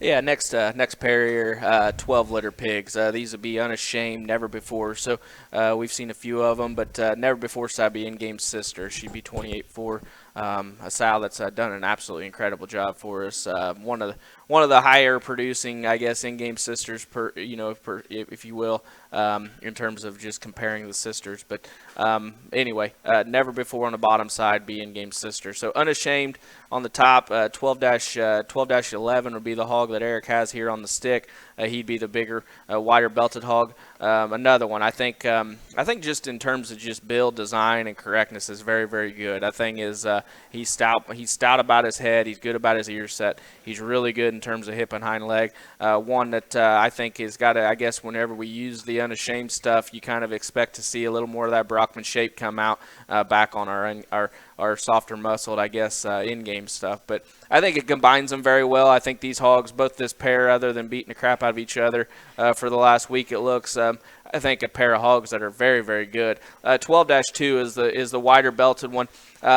Yeah, next pair here, 12 litter pigs. These would be unashamed, never before. So we've seen a few of them, but never before side be in-game sister. She'd be 28-4. A sow that's done an absolutely incredible job for us. One of the higher producing, I guess, in-game sisters per if you will, in terms of just comparing the sisters. But anyway, never before on the bottom side be in-game sister. So unashamed on the top. 12-11 would be the hog that Eric has here on the stick. He'd be the bigger, wider belted hog. Another one, I think just in terms of just build, design, and correctness is very, very good. That thing is he's stout. He's stout about his head. He's good about his ear set. He's really good in terms of hip and hind leg. One that I think has got to, I guess, whenever we use the unashamed stuff, you kind of expect to see a little more of that Brockman shape come out back on our softer muscled, I guess, in-game stuff. But I think it combines them very well. I think these hogs, both this pair, other than beating the crap out of each other for the last week, it looks, I think, a pair of hogs that are very, very good. 12-2 is the wider belted one.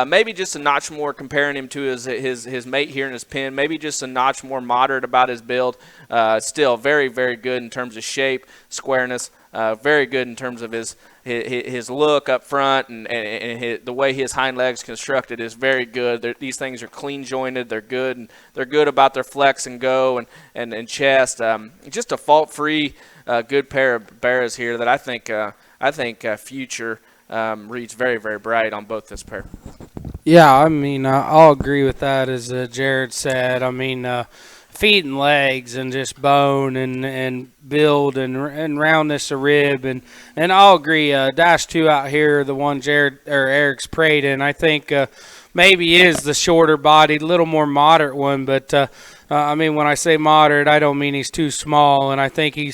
Maybe just a notch more comparing him to his mate here in his pen. Maybe just a notch more moderate about his build. Still very, very good in terms of shape, squareness. Very good in terms of his look up front, and the way his hind legs constructed is very good. These things are clean jointed. They're good, and they're good about their flex and go and chest. Just a fault free, good pair of bears here that I think future reads very, very bright on both this pair. Yeah, I mean, I'll agree with that, as Jared said. I mean, feet and legs and just bone and build and roundness of rib, and I'll agree. Dash 2 out here, the one Jared or Eric's prayed in, I think maybe is the shorter bodied, little more moderate one, but I mean, when I say moderate, I don't mean he's too small, and I think he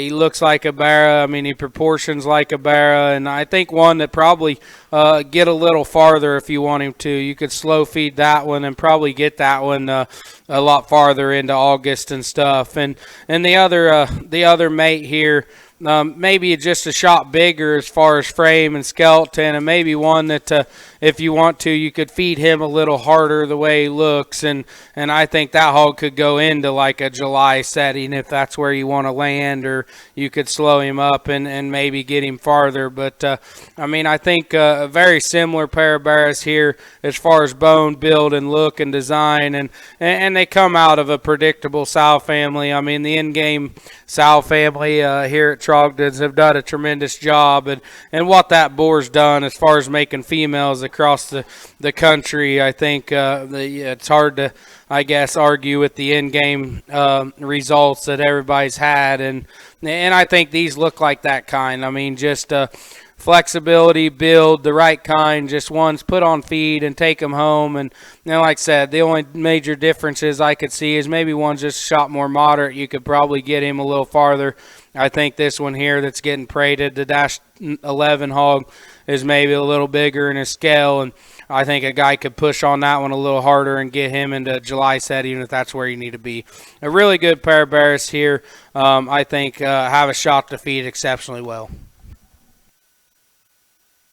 looks like a Barra. I mean, he proportions like a Barra, and I think one that probably get a little farther if you want him to. You could slow feed that one and probably get that one a lot farther into August and stuff. And the other mate here, maybe just a shot bigger as far as frame and skeleton, and maybe one that if you want to, you could feed him a little harder the way he looks, and I think that hog could go into like a July setting if that's where you want to land, or you could slow him up and maybe get him farther. But I mean, I think a very similar pair of bears here as far as bone, build, and look and design, and they come out of a predictable sow family. I mean, the in-game sow family here at Trogdon's have done a tremendous job, and what that boar's done as far as making females across the country. I think it's hard to, I guess, argue with the in-game results that everybody's had, and I think these look like that kind. I mean, just flexibility, build, the right kind, just ones put on feed and take them home. And like I said, the only major differences I could see is maybe one's just shot more moderate. You could probably get him a little farther. I think this one here that's getting prated, the Dash 11 hog, is maybe a little bigger in his scale, and I think a guy could push on that one a little harder and get him into July set, even if that's where you need to be. A really good pair of bears here, I think, have a shot to feed exceptionally well.